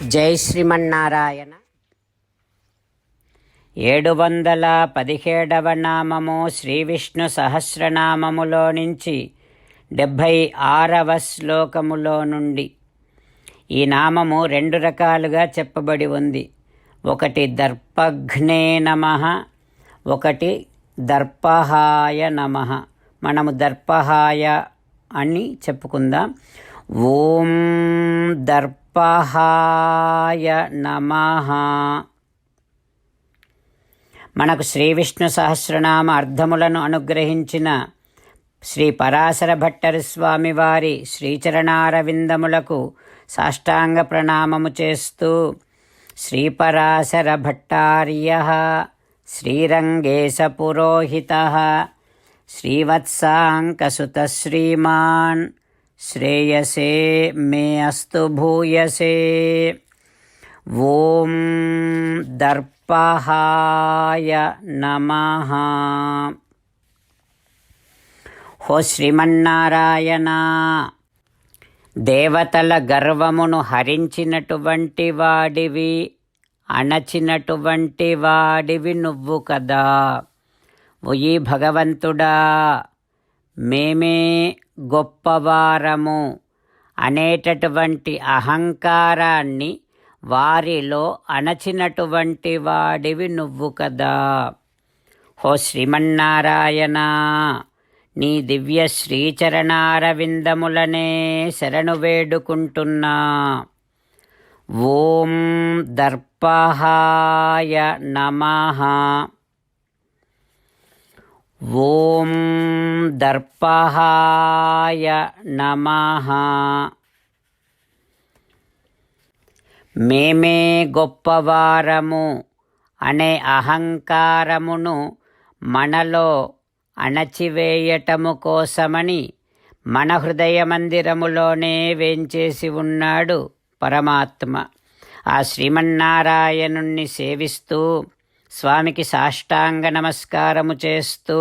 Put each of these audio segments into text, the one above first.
జై శ్రీమన్నారాయణ. 717వ నామము శ్రీ విష్ణు సహస్రనామములో నుంచి 76వ శ్లోకములో నుండి. ఈ నామము 2 రకాలుగా చెప్పబడి ఉంది. ఒకటి దర్పఘ్నే నమః, ఒకటి దర్పహాయ నమః. మనము దర్పహాయ అని చెప్పుకుందాం. ఓం దర్పహాయ నమః. మనకు శ్రీ విష్ణు సహస్రనామ అర్థములను అనుగ్రహించిన శ్రీ పరాశర భట్టరి స్వామి వారి శ్రీచరణారవిందములకు సాష్టాంగ ప్రణామము చేస్తూ శ్రీపరాశర భట్టార్యః శ్రీరంగేశ పురోహితః శ్రీవత్సాంకసుత శ్రీమాన్ శ్రేయసే మే అస్తు భూయసే. ఓం దర్పహాయ నమః. హో శ్రీమన్నారాయణ, దేవతల గర్వమును హరించినటువంటి వాడివి, అణచినటువంటి వాడివి నువ్వు కదా. ఓయి భగవంతుడా, మేమే గొప్పవారము అనేటటువంటి అహంకారాన్ని వారిలో అణచినటువంటి వాడివి నువ్వు కదా. హో శ్రీమన్నారాయణ, నీ దివ్య శ్రీచరణారవిందములనే శరణు వేడుకుంటున్నా. ఓం దర్పహాయ నమః. ఓం దర్పహాయ నమః. మేమే గొప్పవారము అనే అహంకారమును మనలో అణచివేయటము కోసమని మన హృదయ మందిరములోనే వేంచేసి ఉన్నాడు పరమాత్మ. ఆ శ్రీమన్నారాయణుణ్ణి సేవిస్తూ స్వామికి సాష్టాంగ నమస్కారము చేస్తూ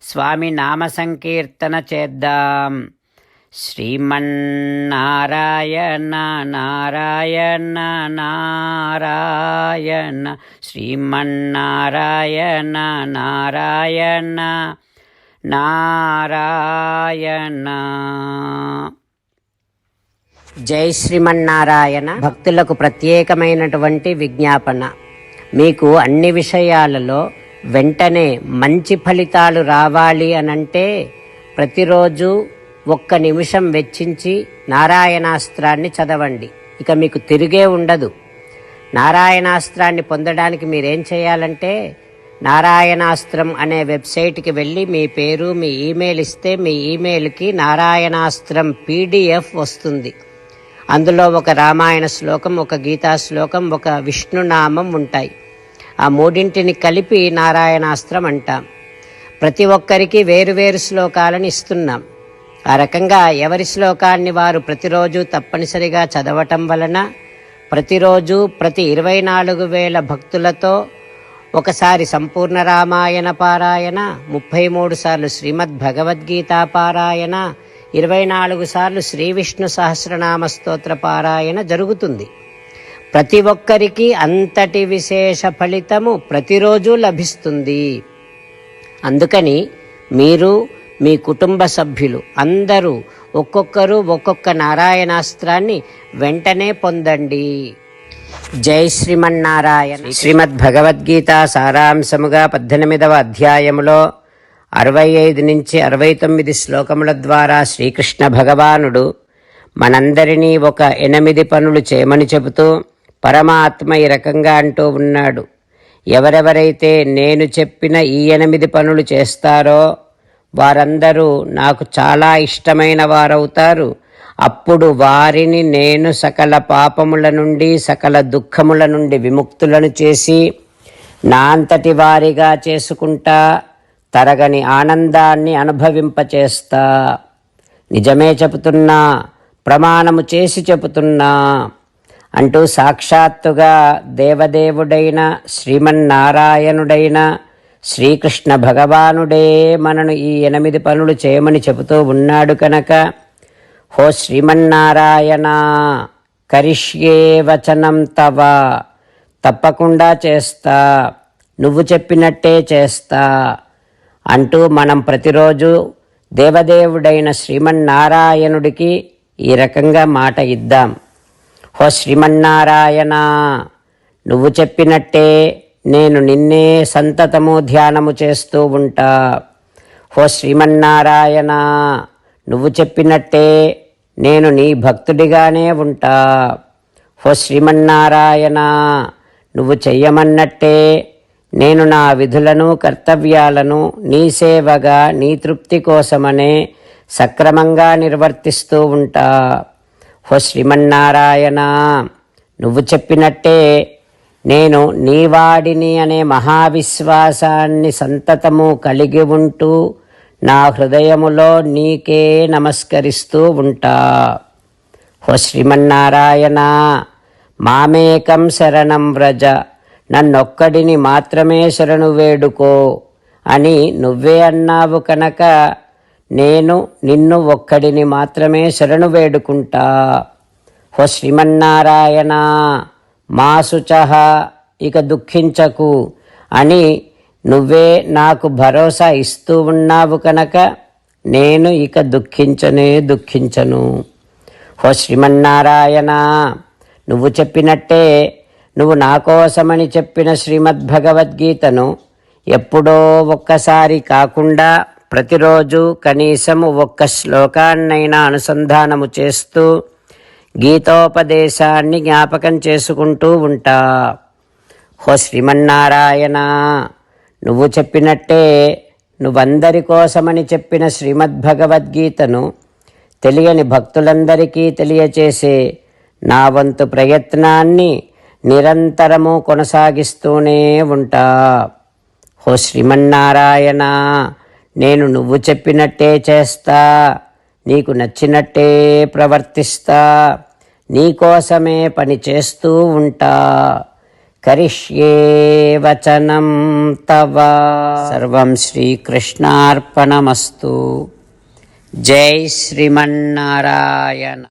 స్వామి నామ సంకీర్తన చేద్దాం. శ్రీమన్నారాయణ నారాయణ నారాయణ, శ్రీమన్నారాయణ నారాయణ నారాయణ. జై శ్రీమన్నారాయణ. భక్తులకు ప్రత్యేకమైనటువంటి విజ్ఞాపన. మీకు అన్ని విషయాలలో వెంటనే మంచి ఫలితాలు రావాలి అనంటే ప్రతిరోజు 1 నిమిషం వెచ్చించి నారాయణాస్త్రాన్ని చదవండి. ఇక మీకు తిరిగే ఉండదు. నారాయణాస్త్రాన్ని పొందడానికి మీరేం చేయాలంటే నారాయణాస్త్రం అనే వెబ్సైట్కి వెళ్ళి మీ పేరు, మీ ఈమెయిల్ ఇస్తే మీ ఈమెయిల్కి నారాయణాస్త్రం PDF వస్తుంది. అందులో ఒక రామాయణ శ్లోకం, ఒక గీతా శ్లోకం, ఒక విష్ణునామం ఉంటాయి. ఆ 3 కలిపి నారాయణాస్త్రం అంటాం. ప్రతి ఒక్కరికి వేరువేరు శ్లోకాలను ఇస్తున్నాం. ఆ రకంగా ఎవరి శ్లోకాన్ని వారు ప్రతిరోజు తప్పనిసరిగా చదవటం వలన ప్రతిరోజు ప్రతి 24,000 భక్తులతో ఒకసారి సంపూర్ణ రామాయణ పారాయణ, 33 సార్లు శ్రీమద్ భగవద్గీత పారాయణ, 24 సార్లు శ్రీ విష్ణు సహస్రనామ స్తోత్ర పారాయణ జరుగుతుంది. ప్రతి ఒక్కరికి అంతటి విశేష ఫలితము ప్రతిరోజు లభిస్తుంది. అందుకని మీరు, మీ కుటుంబ సభ్యులు అందరూ ఒక్కొక్కరు ఒక్కొక్క నారాయణాస్త్రాన్ని వెంటనే పొందండి. జై శ్రీమన్నారాయణ. శ్రీమద్ భగవద్గీత సారాంశముగా 18వ అధ్యాయములో 65 నుంచి 69 శ్లోకముల ద్వారా శ్రీకృష్ణ భగవానుడు మనందరినీ ఒక 8 పనులు చేయమని చెబుతూ పరమాత్మ ఈ రకంగా అంటూ ఉన్నాడు. ఎవరెవరైతే నేను చెప్పిన ఈ 8 పనులు చేస్తారో వారందరూ నాకు చాలా ఇష్టమైన వారవుతారు. అప్పుడు వారిని నేను సకల పాపముల నుండి, సకల దుఃఖముల నుండి విముక్తులను చేసి నా అంతటి వారిగా చేసుకుంటా, తరగని ఆనందాన్ని అనుభవింపచేస్తా. నిజమే చెబుతున్నా, ప్రమాణము చేసి చెబుతున్నా అంటూ సాక్షాత్తుగా దేవదేవుడైన శ్రీమన్నారాయణుడైన శ్రీకృష్ణ భగవానుడే మనను ఈ 8 పనులు చేయమని చెబుతూ ఉన్నాడు కనుక, హో శ్రీమన్నారాయణ, కరిష్యే వచనం తవ, తప్పకుండా చేస్తా, నువ్వు చెప్పినట్టే చేస్తా అంటూ మనం ప్రతిరోజు దేవదేవుడైన శ్రీమన్నారాయణుడికి ఈ రకంగా మాట ఇద్దాం. హో శ్రీమన్నారాయణ, నువ్వు చెప్పినట్టే నేను నిన్నే సంతతము ధ్యానము చేస్తూ ఉంటా. హో శ్రీమన్నారాయణ, నువ్వు చెప్పినట్టే నేను నీ భక్తుడిగానే ఉంటా. హో శ్రీమన్నారాయణ, నువ్వు చెయ్యమన్నట్టే నేను నా విధులను కర్తవ్యాలను నీ సేవగా నీ తృప్తి కోసమనే సక్రమంగా నిర్వర్తిస్తూ ఉంటా. హో శ్రీమన్నారాయణ, నువ్వు చెప్పినట్టే నేను నీవాడిని అనే మహావిశ్వాసాన్ని సంతతము కలిగి ఉంటూ నా హృదయములో నీకే నమస్కరిస్తూ ఉంటా. హో శ్రీమన్నారాయణ, మామేకం శరణం వ్రజ, నన్నొక్కడిని మాత్రమే శరణు వేడుకో అని నువ్వే అన్నావు కనుక నేను నిన్ను ఒక్కడిని మాత్రమే శరణు వేడుకుంటా. హో శ్రీమన్నారాయణ, మా శుచః, ఇక దుఃఖించకు అని నువ్వే నాకు భరోసా ఇస్తూ ఉన్నావు కనుక నేను ఇక దుఃఖించను. హో శ్రీమన్నారాయణ, నువ్వు చెప్పినట్టే నువ్వు నా కోసమని చెప్పిన శ్రీమద్భగవద్గీతను ఎప్పుడో ఒక్కసారి కాకుండా ప్రతిరోజు కనీసం ఒక్క శ్లోకాన్నైనా అనుసంధానము చేస్తూ గీతోపదేశాన్ని జ్ఞాపకం చేసుకుంటూ ఉంటా. హో శ్రీమన్నారాయణ, నువ్వు చెప్పినట్టే నువ్వందరి కోసమని చెప్పిన శ్రీమద్భగవద్గీతను తెలియని భక్తులందరికీ తెలియచేసే నా వంతు ప్రయత్నాన్ని నిరంతరము కొనసాగిస్తూనే ఉంటా. హో శ్రీమన్నారాయణ, నేను నువ్వు చెప్పినట్టే చేస్తా, నీకు నచ్చినట్టే ప్రవర్తిస్తా, నీకోసమే పని చేస్తూ ఉంటా. కరిష్యే వచనం తవ. సర్వం శ్రీకృష్ణార్పణమస్తు. జై శ్రీమన్నారాయణ.